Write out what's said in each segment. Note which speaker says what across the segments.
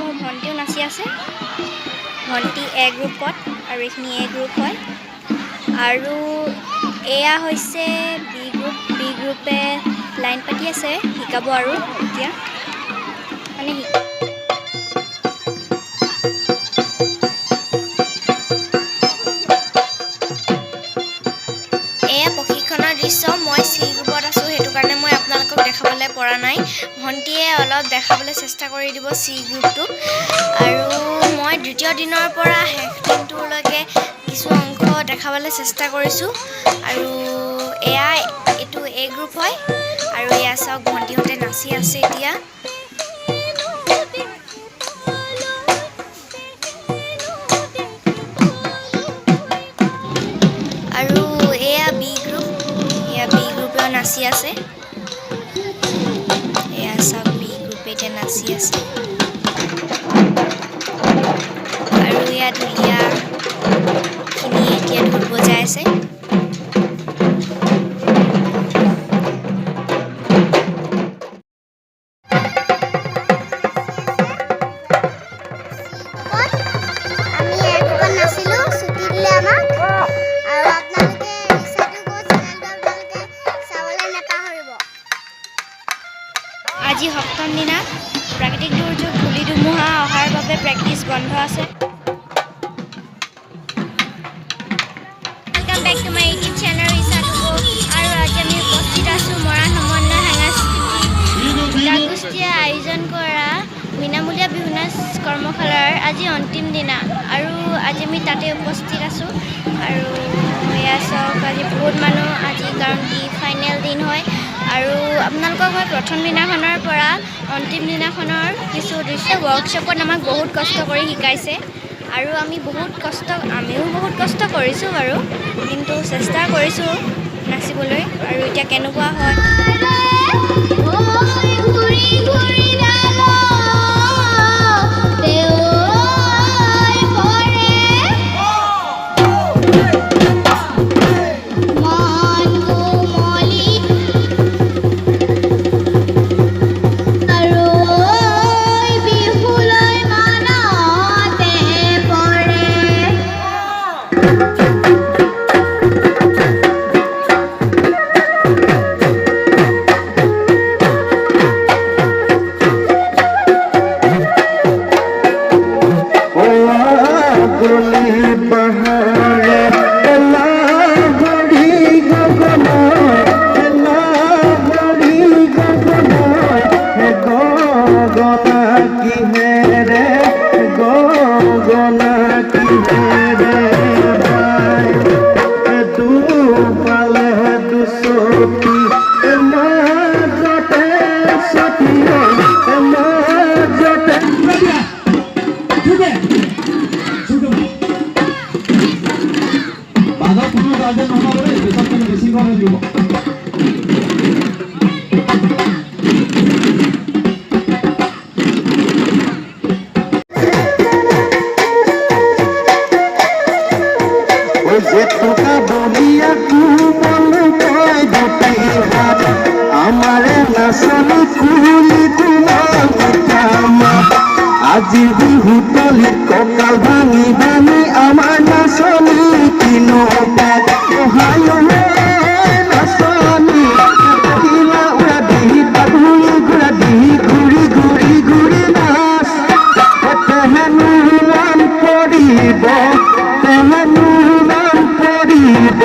Speaker 1: মোৰ ভণ্টিও নাচি আছে। ভণ্টি এ গ্ৰুপত আৰু এইখিনি এ গ্ৰুপ হয়। আৰু এয়া হৈছে বি গ্ৰুপ। বি গ্ৰুপে লাইন পাতি আছে শিকাব আৰু এতিয়া মানে এয়া প্ৰশিক্ষণৰ দৃশ্য। মই চি গ্ৰুপত আছোঁ, সেইটো কাৰণে মই আপোনালোকক দেখাবলৈ পৰা নাই। ভণ্টিয়ে অলপ দেখাবলৈ চেষ্টা কৰি দিব চি গ্ৰুপটো। আৰু মই দ্বিতীয় দিনৰ পৰা শেষ দিনটোলৈকে কিছু অংশ দেখাবলৈ চেষ্টা কৰিছোঁ। আৰু এইটো এ গ্ৰুপ হয়। আৰু এয়া চাওক ভণ্টিহঁতে নাচি আছে এতিয়া। আৰু এয়া বি গ্ৰুপ। এয়া বি গ্ৰুপেও নাচি আছে। এয়া চাওক বি গ্ৰুপে এতিয়া নাচি আছে। আৰু এয়া ঢুলীয়াখিনিয়ে এতিয়া ঢোল বজাই আছে। আজি সপ্তম দিনা প্ৰাকৃতিক দুৰ্যোগ ধূলি ধুমুহা অহাৰ বাবে প্ৰেক্টিচ বন্ধ আছে। Welcome back to my YouTube channel ইছাটুকো। আৰু আজি আমি উপস্থিত আছোঁ মৰাণ সমন্বয় সাংস্কৃতিক গোষ্ঠীয়ে আয়োজন কৰা বিনামূলীয়া বিহু নাচ কৰ্মশালাৰ আজি অন্তিম দিনা। আৰু আজি আমি তাতে উপস্থিত আছোঁ। আৰু এয়া চাওক আজি বহুত মানুহ আজি, কাৰণ কি ফাইনেল দিন হয়। আৰু আপোনালোকক মই প্ৰথম দিনাখনৰ পৰা অন্তিম দিনাখনৰ কিছু দৃশ্য ৱৰ্কশ্বপত আমাক বহুত কষ্ট কৰি শিকাইছে। আৰু আমিও বহুত কষ্ট কৰিছোঁ বাৰু, কিন্তু চেষ্টা কৰিছোঁ নাচিবলৈ। আৰু এতিয়া কেনেকুৱা হয়
Speaker 2: আজি বিহু তলিত কঁকাল ভাঙি ভাঙি আমাৰ নাচনী কিনো নাচনী উৰা দিহি পাঘুৰি ঘূৰা দিহি ঘূৰি ঘূৰি ঘূৰি নাচ তেহেনো নাম পৰিব তেহেনো নাম পৰিব।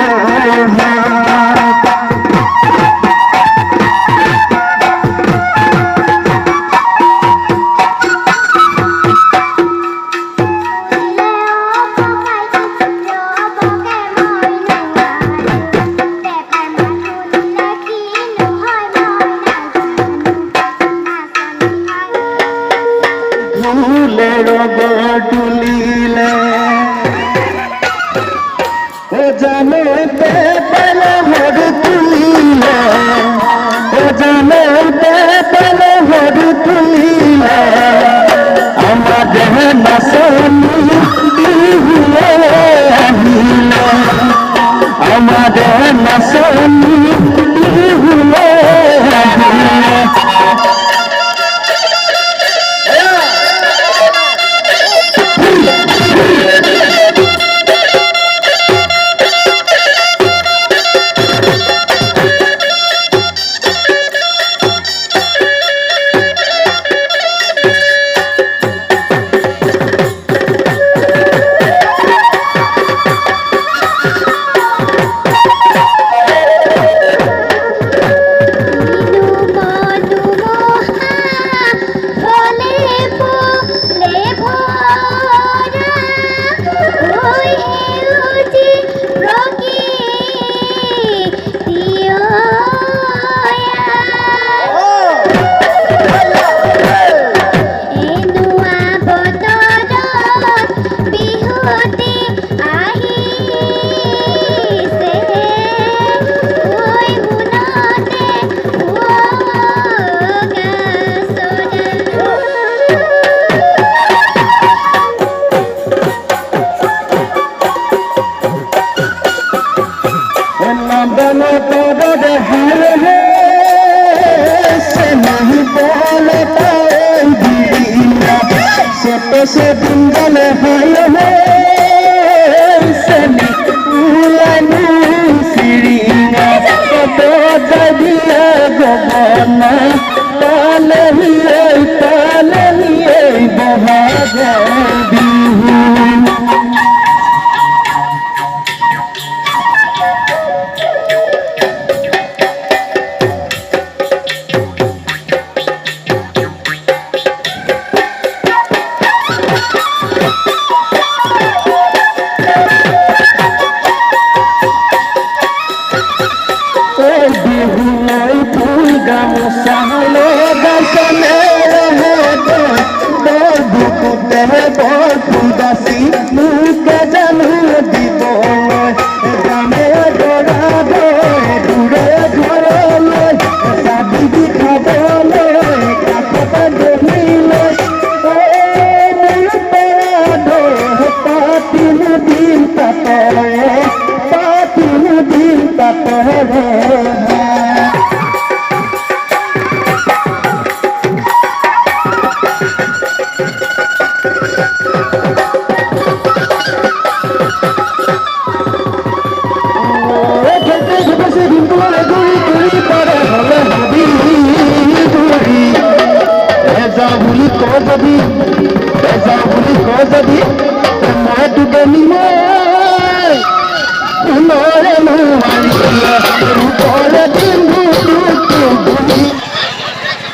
Speaker 2: से दिन गले हाय सनी उलानु सिरिंगा तो ददिया गबना ताले बहागा बिहू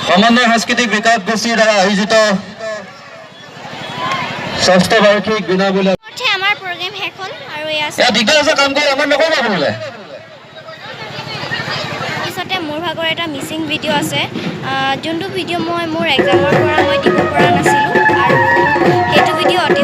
Speaker 3: সমন্বয় সাংস্কৃতিক বিকাশ গোষ্ঠীৰ দ্বাৰা আয়োজিত ষষ্ঠ বাৰ্ষিক বিনামূলীয়া
Speaker 1: আমাৰ প্ৰগ্ৰেম শেষ হ'ল আৰু
Speaker 3: দিগদাৰ আছে কাম কৰি আমাৰ নকৰিব আপোনালোকে
Speaker 1: পিছতে মোৰ ভাগৰ এটা মিচিং ভিডিঅ' আছে যোনটো ভিডিঅ' মই মোৰ এক্সামৰ পৰা মই দিব পৰা নাছিলোঁ আৰু সেইটো ভিডিঅ' অতি